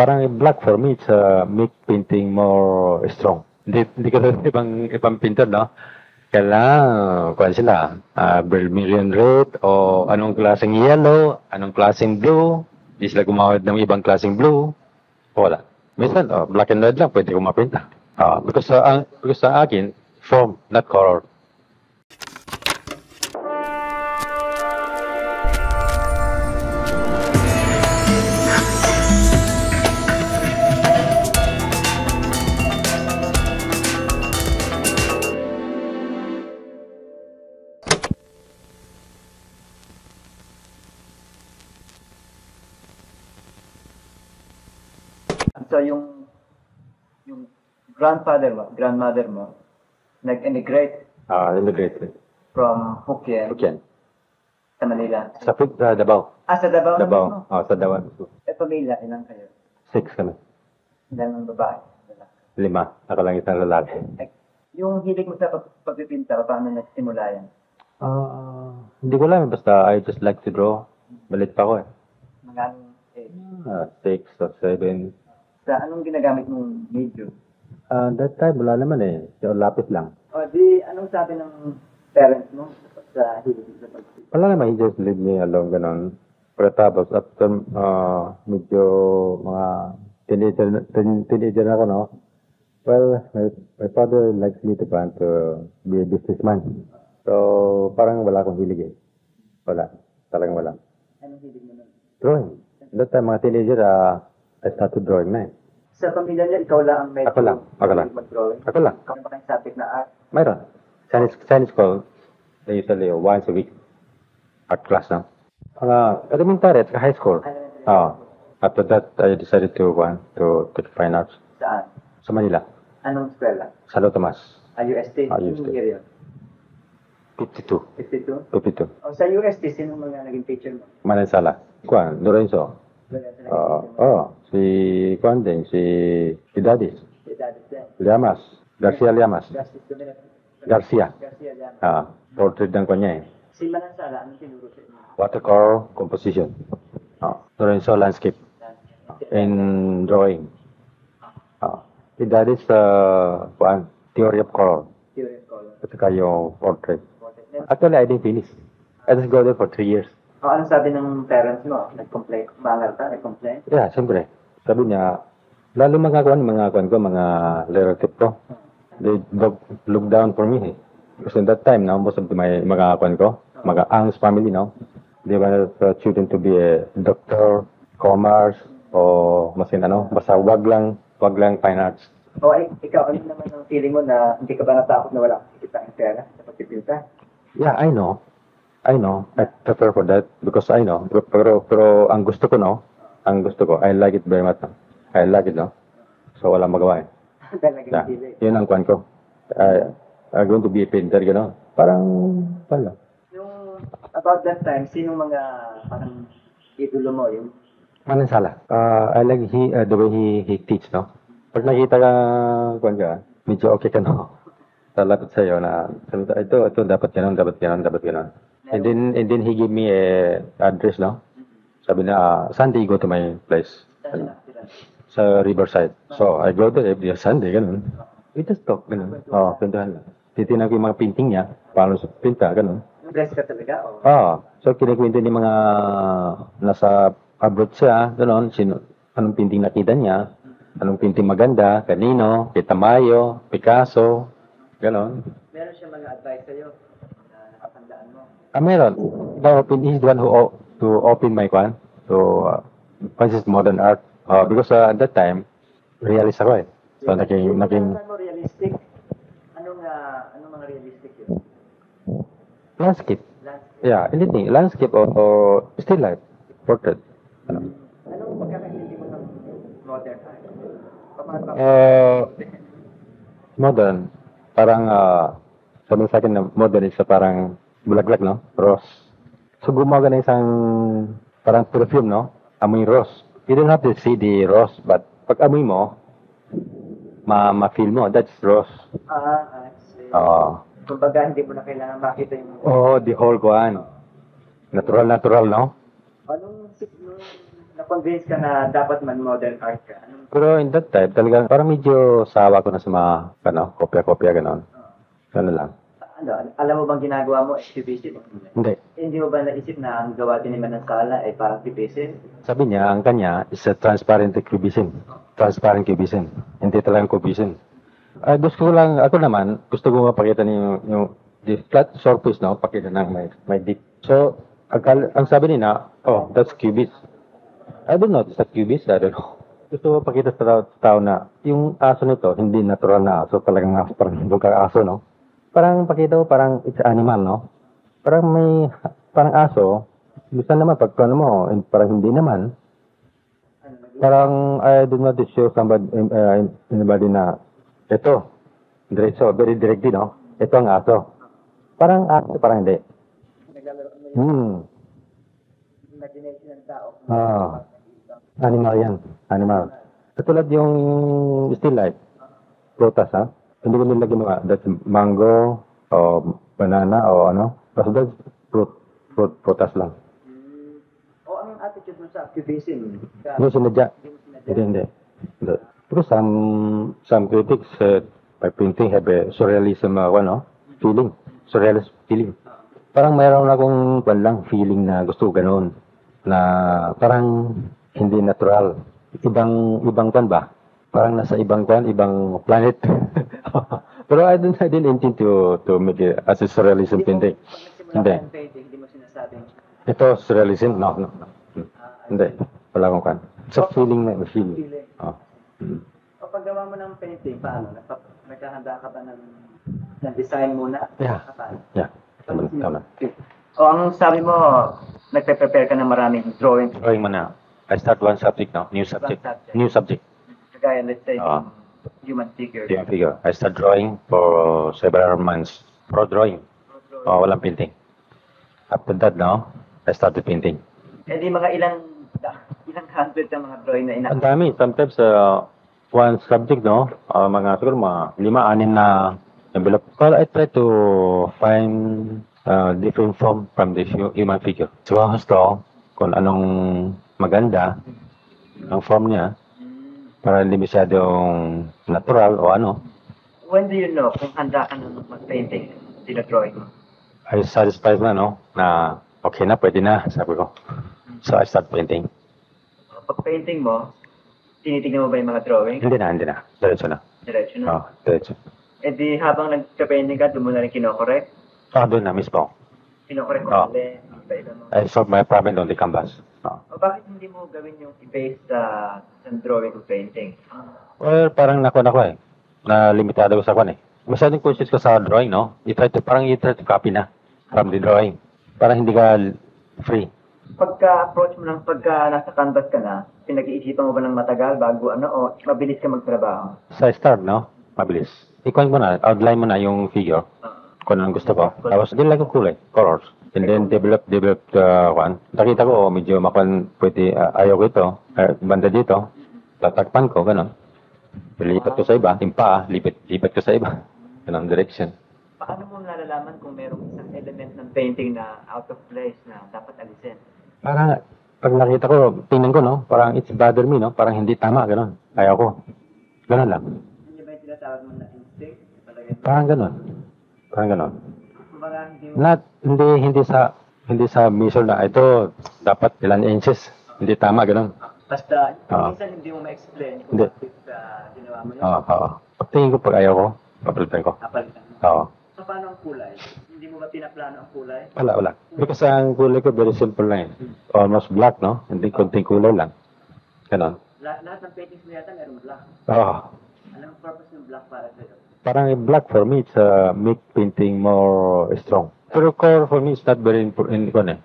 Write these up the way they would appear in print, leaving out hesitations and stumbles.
parang black for me, it's make painting more strong. Hindi ka rin ibang pintor, no? Kailangan, kuhan sila, vermilion red, o anong klaseng yellow, anong klaseng blue, hindi sila gumawad ng ibang klaseng blue, wala. Minsan, black and red lang, pwede ko mapinta. Because sa akin, form, not color. So yung grandmother mo, nag-immigrate Immigrate. from Hokkien Okay. sa Manila. Sa Davao. Sa Davao na Davao. mismo? Sa Davao. Pamilya, ilang kayo? 6 kami. Ilang babae? 5. Ako lang isang lalaki. Yung hilig mo sa pagpipinta, paano nagsimula yan? Hindi ko alam. Basta I just like to draw. Balit pa ako eh. Mga anong age? 6 or 7. Sa anong ginagamit mong medium? That time, wala naman eh. So, lapis lang. O di, anong sabi ng parents mo sa hilig mo sa pagpipinta? Wala naman, he just leave me alone, ganun. Pagkatapos, after medyo mga teenager na ako, no? Well, my father likes me to be a businessman. So, parang wala akong hilig eh. Wala. Talagang wala. Anong hilig mo nun? Drawing. That time, mga teenager, I started drawing na eh. Sa pamilya niya, ikaw lang ang medyo Ako lang. mag-drawing? Ako lang. Kami ba kayong subject na art? Mayroon. Chinese school, usually once a week. Art class na. Elementary at high school. After that, I decided to take fine arts. Saan? Sa Manila. Anong eskwela? Sa Tomas. UST? UST. Anong year yun? 52. 52? 52. O sa UST, sino mga naging teacher mo? Manansala. Kuan, Lorenzo. Si Kuan din, si Daddy. Si Daddy Sen. Llamas. Garcia Llamas. Justice Dominic. Garcia. Garcia Llamas. Portrait ng kanya eh. Si Manansala, anong tinuro sa inyo? Watercolor composition. Lorenzo landscape. And drawing. Si Daddy's Kuan, theory of color. Theory of color. At saka yung portrait. Actually, I didn't finish. I just go there for 3 years. Anong sabi ng parents mo? Nag-complain? Mangal ka? Nag-complain? Yeah, siyempre. Sabi niya, lalo mga kuan ko, mga relative ko. They look down for me. Because in that time, most of my mga kuan ko, mga Ang's family, they wanted the children to be a doctor, commerce, o masin basta wag lang fine arts. Ikaw, ano naman ang feeling mo na hindi ka ba natakot na wala kang kita ang pera sa pagpipinta? Yeah, I know. I prepare for that because I know. Pero ang gusto ko, I like it very much. I like it, So, wala magawa eh. Talagang feeling. Yun ang kwan ko. I'm going to be a painter, Parang, wala. Yung, about that time, sino mga parang idolo mo yung? Manansala. I like the way he teach, Pag nakita ka, kwan ka, medyo okay ka, Talapit sa'yo na, ito, dapat ganon. And then he gave me a address, Sabi na, Sunday, go to my place. Sa Riverside. So, I go there every Sunday, ganun. We just talk, ganun. Pintahan lang. Titinan ko yung mga painting niya, paano sa pinta, ganun. Dress ka talaga? So kinikwento ni mga nasa abroad siya, ganun, anong painting nakita niya, anong painting maganda, kanino, kay Tamayo, Picasso, ganun. Meron siya mga advice sa'yo na nakatandaan mo? Meron. He's the one who opened my kwan to consist modern art. Because at that time, realist ako eh. So naging Ano mo realistic? Anong mga realistic yun? landscape. Yeah, anything. Landscape or still life. Portrait. Anong pagkakaintindi mo ng modern art? Modern. Parang, sabi sa akin na modern is parang bulaglag, Rose. So gumawa ka ng isang parang perfume, Amoy rose. You don't have to see the rose, but pag amoy mo, ma-feel mo, that's rose. I see. Kumbaga, hindi mo na kailangan makita yung... The whole kuan. Natural, Anong nung na-convince ka na dapat man modern art ka? Anong, Pero in that time, talagang parang medyo sawa ko na sa mga, kopya-kopya, ganon. Ano lang. alam mo bang ginagawa mo exhibition? Hindi. Hindi mo ba naisip na ang gawa din naman ng sala ay parang exhibition? Sabi niya, ang kanya is a transparent cubism. Transparent cubism. Hindi talagang cubism. Gusto ko lang, ako naman, gusto ko mapakita niyo yung the flat surface, no? Pakita ng may deep. So, ang sabi nila, oh, that's cubist. I don't know, is that cubist? I don't know. Gusto ko pakita sa tao na yung aso nito, hindi natural na aso, talagang aso, parang lugar aso, no? Parang pakita ko, parang it's animal, no? Parang aso, gusto naman, pag ano mo, parang hindi naman. Parang, I do not show anybody na, ito, diretso, very directly, no? Ito ang aso. Parang aso, parang hindi. Naglalaro mo Hmm. imagination ng tao. Animal yan. Animal. Katulad yung still life. Prutas, ha? Hindi ko nila ginawa. That's mango, o banana, o ano. Basta that's prutas lang. O ang attitude mo sa activism? Hindi sinadya. Hindi. Pero some critics by painting have a surrealism, feeling. Surrealist feeling. Parang mayroon akong feeling na gusto ko ganun. Na parang hindi natural. Ibang ba? Parang nasa ibang planet. Pero I didn't intend to make it as a surrealism painting. Hindi. Hindi mo sinasabing. Ito, surrealism? No. Hindi. Wala akong kan. It's a feeling na, feeling. Oh. O paggawa mo ng painting, paano? Nagkahanda ka ba ng design muna? Yeah. Paano? Yeah. Tama. O ang sabi mo, nagpe-prepare ka ng maraming drawing. Drawing mo na. I start one subject now. New subject. New subject. Kagaya, let's say, Ah. human figure. Yung figure. I start drawing for several months. Pro drawing. Walang painting. After that, no, I started painting. Eh di mga ilang hundred ng mga drawing na Ang dami. Sometimes, one subject, no, siguro mga 5-6 na envelope. Well, I try to find different form from the human figure. So, gusto kung anong maganda ang form niya para hindi masyadong natural o ano. When do you know kung handa ka ng mag-painting, drawing mo? I satisfied na, no, na okay na, pwede na, sabi ko. So, I start painting. Pag painting mo, tinitingnan mo ba yung mga drawing? Hindi na. Diretso na. Diretso na. Oo, diretso. Eh di habang nagka-painting ka, doon mo na rin kinokorek? Doon na mismo. Kinokorek mo Oo. ulit, iba-iba mo. I solve my problem on the canvas. O bakit hindi mo gawin yung i-base sa drawing o painting? Well, parang nako eh. Na limitado ko sa kwan eh. Masyadong conscious ka sa drawing, no? You try to copy na from the drawing. Parang hindi ka free. Pagka-approach mo ng pagka nasa canvas ka na, pinag-iisipan mo ba ng matagal bago o mabilis ka magtrabaho? Sa start, no? Mabilis. Ikuan mo na, outline mo na yung figure. Kung anong gusto ko. Tapos, din lang yung kulay, colors. And then, develop, kwan. Nakita ko, medyo pwede, ayaw ko ito. Banda dito. Tatakpan ko, gano'n. Lipat ko sa iba. Yung paa, lipat ko sa iba. Ganun direction. Paano mo nalalaman kung merong isang element ng painting na out of place na dapat alisin? Parang, pag nakita ko, tingnan ko, no? Parang it's bother me, no? Parang hindi tama, gano'n. Ayaw ko. Gano'n lang. Hindi ba yung tinatawag mo na instinct? Parang gano'n. Kumbaga, Hindi sa measure na ito, dapat ilan inches. Hindi tama, gano'n. Basta, Oo. minsan hindi mo ma-explain kung Hindi. bakit ginawa mo yun. Oo. Pagtingin ko, pag ayaw ko, papalitan ko. Napalitan mo. Oo. So, paano ang kulay? Hindi mo ba pinaplano ang kulay? Wala. Because ang kulay ko, very simple lang eh. Almost black, no? Hindi konting kulay lang. Ganon. Lahat ng paintings mo yata meron black. Oo. Anong purpose ng black para sa'yo? Parang black for me, it's make painting more strong. Pero color for me, it's not very important.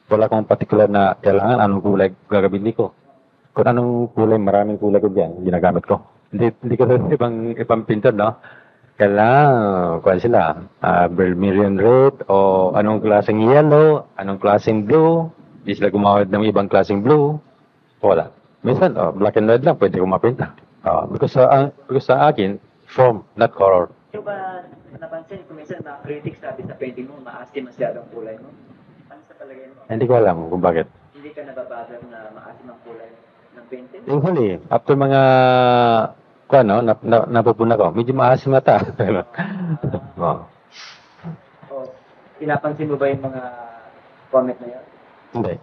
Wala akong particular na kailangan anong kulay gagamitin ko. Kung anong kulay, maraming kulay ko dyan, ginagamit ko. Hindi ko rin ibang pintor, no? Kailangan, kuha sila, vermilion red, o anong klaseng yellow, anong klaseng blue, di sila gumawad ng ibang klaseng blue. Wala. Minsan, black and red lang, pwede ko mapinta. Because sa akin, form, not color. Yung ba napansin kung minsan mga critics sabi sa painting mo, maasim masyadong kulay mo? Ano sa palagay mo? Hindi ko alam kung bakit. Hindi hindi ka nababother na maasim ang kulay ng painting? Yung huli, after mga, no, napupuna ko, medyo maasim na ta. Oh, O, pinapansin mo ba yung mga comment na yun? hindi.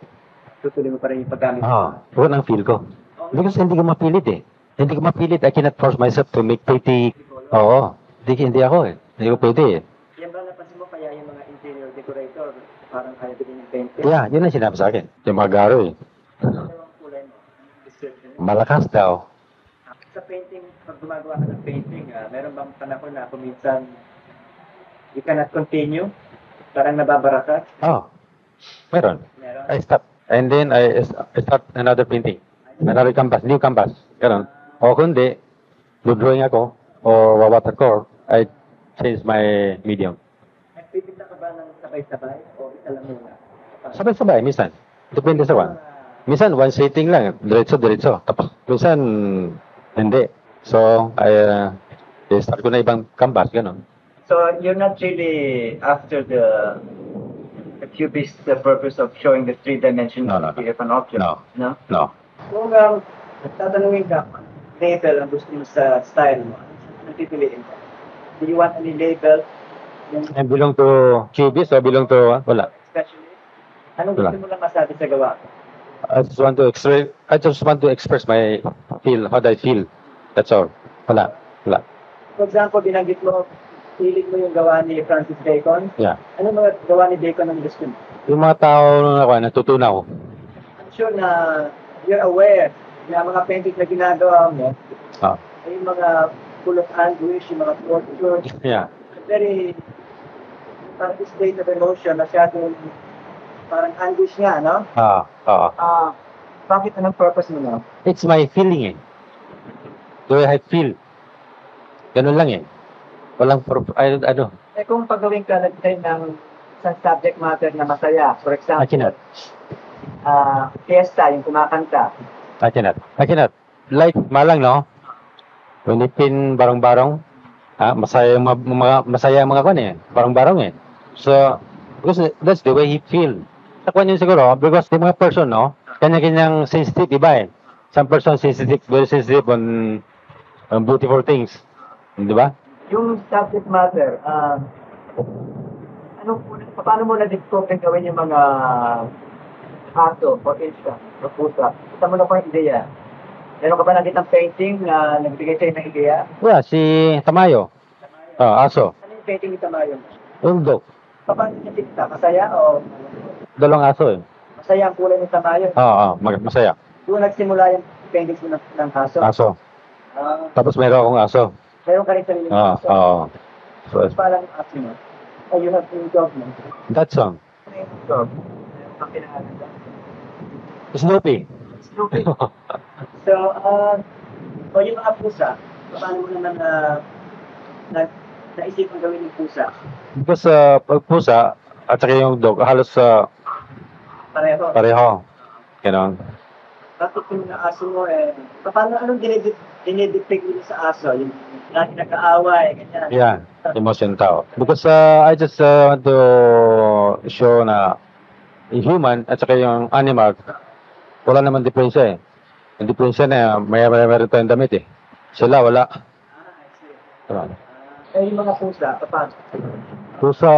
Tutuloy mo pa rin yung paggamit Yun ang feel ko. Because hindi ko mapilit eh. Hindi ko mapilit. I cannot force myself to make pretty. Oo. Hindi ako eh. Hindi ko pwede eh. Yan ba napansin mo kaya yung mga interior decorator parang kaya din yung painting? Yeah, yun ang sinabi sa akin. Yung mga garo eh. Ano ang kulay mo? Description mo? Malakas daw. Sa painting, pag gumagawa ka ng painting, meron bang panahon na kung minsan you cannot continue? Parang nababara ka? Oh. Meron. Meron? I stop. And then I start another painting. Another canvas. New canvas. Ganon. O kundi, drawing ako o watercolor, I change my medium. Nagpipinta ka ba ng sabay-sabay o isa lang muna? Sabay-sabay, minsan. Depende sa one. Minsan, one sitting lang. Diretso. Tapos, minsan, hindi. So, start ko na ibang canvas, gano'n. So you're not really after the cubist, the purpose of showing the three-dimensional No. of an object? No. No? No. Kung tatanungin ka, label ang gusto mo sa style mo, ano pipiliin ka? Do you want any label? Yung I belong to cubist o belong to, wala. specialist? Anong gusto Wala. mo lang masabi sa gawa? I just want to express my feel, how I feel. That's all. Wala. For example, binanggit mo, hilig mo yung gawa ni Francis Bacon. Yeah. Ano mga gawa ni Bacon ang gusto mo? Yung mga tao na ako, natutunaw. I'm sure na you're aware na mga paintings na ginagawa mo Ah. ay yung mga full of anguish, yung mga torture, Yeah. very parang state of emotion, masyadong parang anguish nga, no? Bakit anong purpose mo na? It's my feeling eh. The way I feel. Ganun lang eh. Walang, ano. Eh kung pagawin ka nagtay ng isang subject matter na masaya, for I example, cannot. fiesta, yung kumakanta, I cannot. Like, malang, no? Pinipin barong-barong. Masaya yung masaya ang mga kwan eh. Barong-barong eh. So, because that's the way he feel. Sa kwan yun siguro, because the mga person, no? Kanya-kanyang sensitive, iba eh. Some person sensitive, very sensitive on beautiful things. Di ba? yung subject matter, paano mo na-discover gawin yung mga aso, for instance, o pusa? Saan mo na pa yung ideya? Meron ka ba nakitang painting na nagbigay sa'yo ng ideya? Yeah, si Tamayo. Aso. Ano yung painting ni Tamayo? Yung dog. Paano niya tinta? Masaya o Dalawang aso eh. masaya ang kulay ni Tamayo? Masaya. Doon nagsimula yung paintings mo ng aso? Aso. Ah, Tapos mayroon akong aso. meron ka rin sarili ng aso? So, Parang aso mo? O you have yung dog mo? that song. Ano yung dog? Meron kang pinangalan ba? Snoopy. Snoopy. So, o yung mga pusa, paano mo naman naisipang gawin yung pusa? Because pag pusa at saka yung dog, halos Pareho. pareho. Ganon. Bakit yung mga aso mo paano anong dinidepict mo sa aso? Yung lagi nag-aaway, ganyan. Yeah, emotion tao. Because I just want to show na yung human at saka yung animal, wala naman diferensya eh. Yung diferensya na meron tayong damit eh. Sila wala. I see. Ganon. Yung mga pusa, paano? Pusa,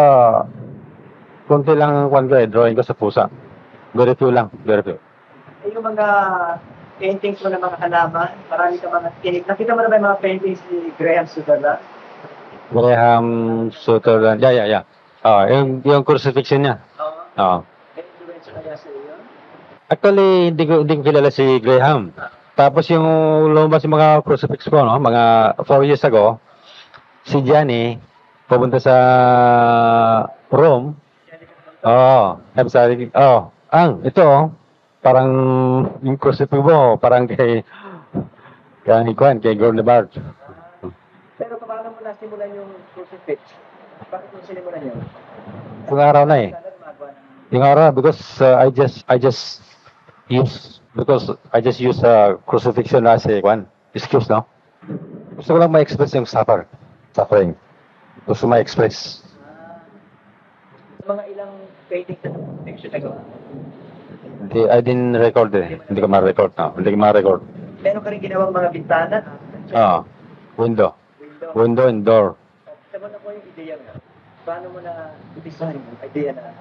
konti lang kwan ko eh, drawing ko sa pusa. Very few lang, very few. Yung mga paintings mo ng mga halaman, marami ka mga tinig. Nakita mo na ba yung mga paintings ni Graham Sutherland? Graham Sutherland, yeah. Yung crucifixion niya. Oo. Influence kaya sa iyo? Actually, hindi ko kilala si Graham. Tapos yung lumabas yung mga crucifix ko, no? Mga 4 years ago, si Gianni, pupunta sa Rome. Sabi, ito, parang yung crucifix mo, parang kay Gordon Bard. Pero paano mo nasimulan yung crucifix? Bakit mo sinimulan yun? Yung araw na eh. Sana gumagawa ng Yung araw, because I just use crucifixion as a excuse, no? Gusto ko lang ma-express yung suffering. Gusto ma-express. mga ilang paintings na crucifixion na gawa. I didn't record eh. Hindi ko ma-record na. Hindi ko ma-record. Meron ka rin ginawang mga bintana. Window. Window. Window and door. Sa mo na po yung ideya mo. Paano mo na design yung idea na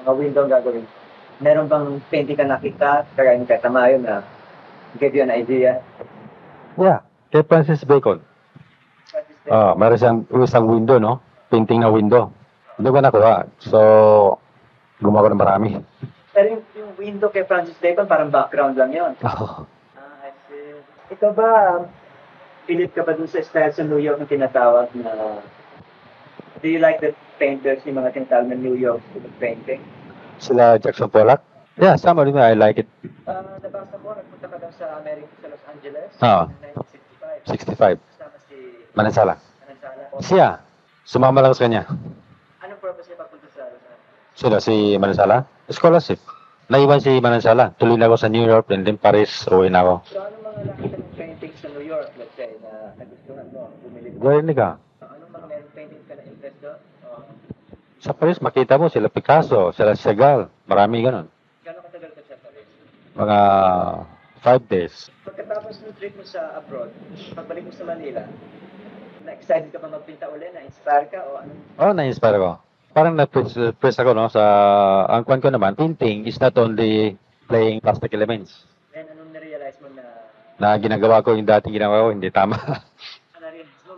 mga window ang gagawin? Meron bang painting ka nakita, kagaya ng Tamayo na give you an idea? Yeah. Kay Francis Bacon. Meron siyang isang window, no? Painting na window. Hindi ko nakuha. So, gumawa ko ng marami. Pero yung window kay Francis Bacon, parang background lang yun. I see. Ikaw ba, Philip ka ba dun sa style sa New York na tinatawag na do you like the painters, yung mga tinatawag na New York painting? Sila Jackson Pollock? Yeah, some of them I like it. Nabasa ko, nagpunta ka daw sa America, sa Los Angeles, Oo. 65. 1965. Kasama si Manansala. Manansala. Siya. Sumama lang sa kanya. Anong purpose niya papunta sa Los Angeles? Sila si Manansala? Scholarship. Naiwan si Manansala. Tuloy na ako sa New York and then Paris. Uwi na ako. So, anong mga nakita ng paintings sa New York, let's say, na nagustuhan mo, bumili mo? Gawin ka. Anong mga meron paintings ka na interest doon? Sa Paris, makita mo sila Picasso, sila Chagall. Marami ganun. Gano'ng katagal ka sa Paris? Mga 5 days. Pagkatapos ng trip mo sa abroad, pagbalik mo sa Manila, na-excited ka pa magpinta uli? Na-inspire ka? O ano? Na-inspire ko. Parang na-press ako, no? Ang kwan ko naman, painting is not only playing plastic elements. Then, anong na-realize mo na Na ginagawa ko, yung dating ginagawa ko, hindi tama. na-realize mo?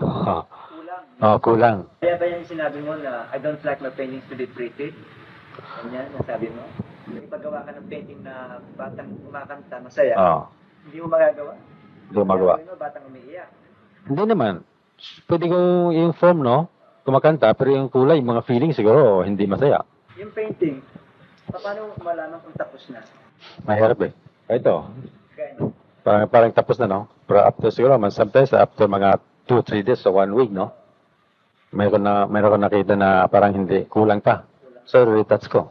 Kulang. Kulang. Kaya ba yung sinabi mo na I don't like my paintings to be pretty? Ganyan, nasabi mo? Ipagawa ka ng painting na batang kumakanta, masaya. Hindi mo magagawa? Hindi ko magawa. Gagawin mo, batang umiiyak. Hindi naman. Pwede ko yung form, no? Kumakanta, pero yung kulay, yung mga feeling siguro, hindi masaya. Yung painting, paano mo malaman kung tapos na? Mahirap eh. Ito, Ganyan. parang tapos na, no? Pero after siguro, sometimes after mga 2-3 days o 1 week, no? Mayroon ko nakita na parang hindi, kulang pa. So, retouch ko.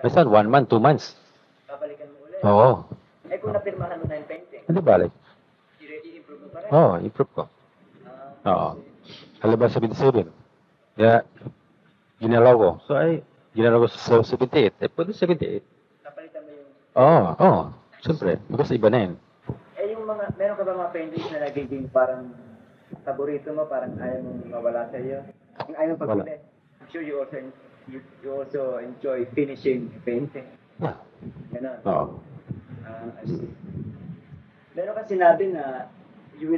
Minsan, 1 month, 2 months. Babalikan mo ulit. Oo. Eh kung napirmahan mo na yung painting, Hindi balik. i-improve mo pa rin. Improve ko. Ah, Oo. Halaba 77. Kaya, ginalaw ko. So, ginalaw ko sa 78. Pwede 78. napalitan mo yung... Oo. Siyempre, because iba na yun. Yung mga, meron ka ba mga paintings na nagiging parang paborito mo, parang ayaw mong mawala sa iyo? Yung ayaw mong pagbili. I'm sure you also enjoy finishing painting. Yeah. Ganon. Oo. I see. Meron ka sinabi na you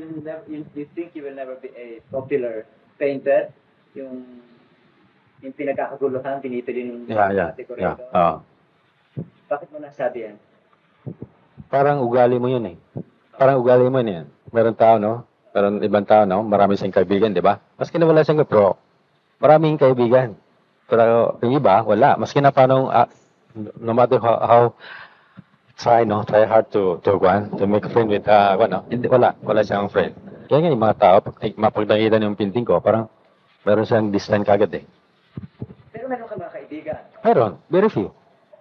think you will never be a popular painter? Yung pinagkakaguluhan, pinipili ng Yeah. decorator. Oo. Bakit mo nasabi yan? Parang ugali mo yun eh. Parang ugali mo yun. Meron tao, no? Meron ibang tao, no? Marami siyang kaibigan, di ba? Maski na wala siyang pro, maraming kaibigan. Pero yung iba, wala. Maski na paano, no matter how try hard to make a friend with, hindi, wala siyang friend. Kaya nga yung mga tao, pag nakita yung painting ko, parang meron siyang distance kagad eh. Pero meron ka mga kaibigan. Meron, very few.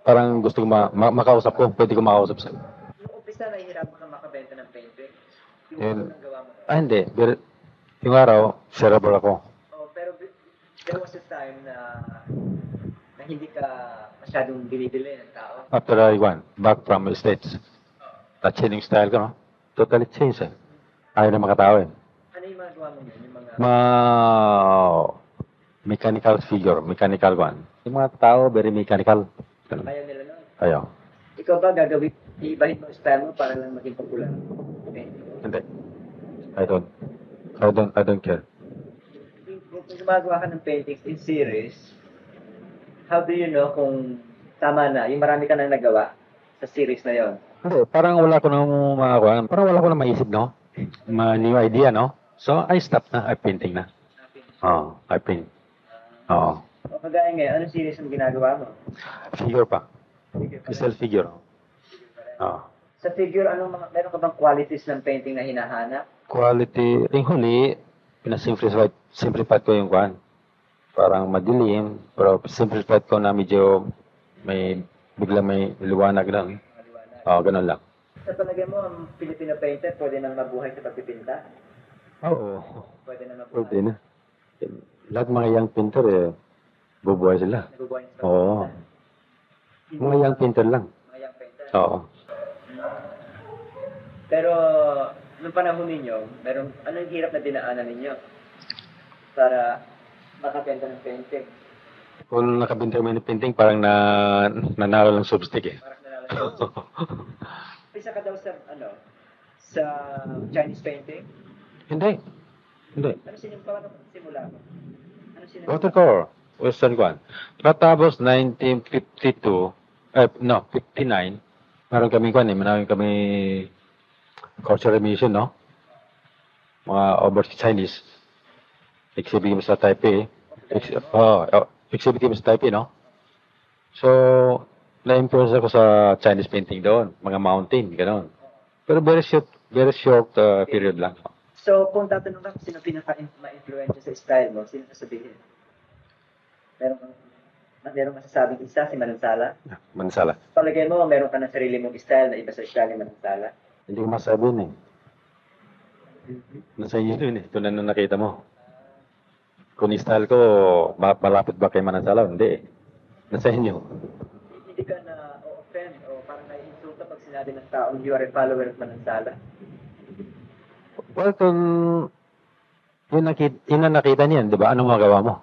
Parang gusto ko makausap ko, pwede ko makausap sa'yo. Yung umpisa, nahihirapan ka makabenta ng painting. Yung Yun. unang gawa mo. Hindi. Yung araw, shareable ako. Pero there was a time na hindi ka masyadong binibili ng tao. After I went back from the States, na-change yung style ko, no? Totally change eh. Ayaw na makatao eh. Ano yung mga gawa mo yun? Yung mga... Mechanical figure, mechanical one. Yung mga tao, very mechanical. Ayaw nila nun. Ayaw. Ikaw ba gagawin, iibahin mo ang style mo para lang maging popular? Okay. Hindi. I don't care. Kung gumagawa ka ng paintings in series, how do you know kung tama na, yung marami ka na nagawa sa series na yon? Hindi, parang wala ko nang parang wala ko nang maisip, no? New idea, no? So, I stop na. I painting na. I paint. Oo. O kagaya ngayon, anong series ang ginagawa mo? Figure pa. Figure pa rin. Still figure. Oo. Sa figure, meron ka bang qualities ng painting na hinahanap? Quality, yung huli, simplified ko yung kwan. Parang madilim, pero simplified ko na medyo bigla may liwanag lang. Oo, ganun lang. Sa palagay mo, ang Filipino painter pwede nang mabuhay sa pagpipinta? Oo. Pwede nang mabuhay? Pwede na. Lahat mga young painter, bubuhay sila. Nabubuhay sa Oo. pagpipinta? Mga young painter lang. Mga young painter. Oo. Pero, nung panahon ninyo, ano yung hirap na dinaanan ninyo para makabenta ng painting? Kung nakabinta mo ng painting, parang nanalo lang substick eh. Parang nalalang. Isa ka daw sa, sa Chinese painting? Hindi. Hindi. Ano paano simula mo? Ano sinimula? Watercolor. Western one. Tapos 1952, 59, meron kami kami cultural mission, no? Mga overseas Chinese. Exhibit mo sa Taipei. Exhibit mo sa Taipei, no? So, na-influence ako sa Chinese painting doon. Mga mountain, gano'n. Pero very short period lang. So, kung tatanong ka kung sino pinaka-ma-influensya sa style mo, sino sasabihin? Meron masasabing isa, si Manansala? Mansala. Palagay mo, meron ka ng sarili mong style na iba sa style ni Manansala? Hindi ko masabi yun eh. Nasa inyo yun eh. Ito na nung nakita mo. Kung style ko, malapit ba kay Manansala? Hindi eh. Nasa inyo. Hindi ka na offend o parang nai-insulta pag sinabi ng taong you are a follower of Manansala? Well, kung yun na nakita niyan, di ba? Anong magawa mo?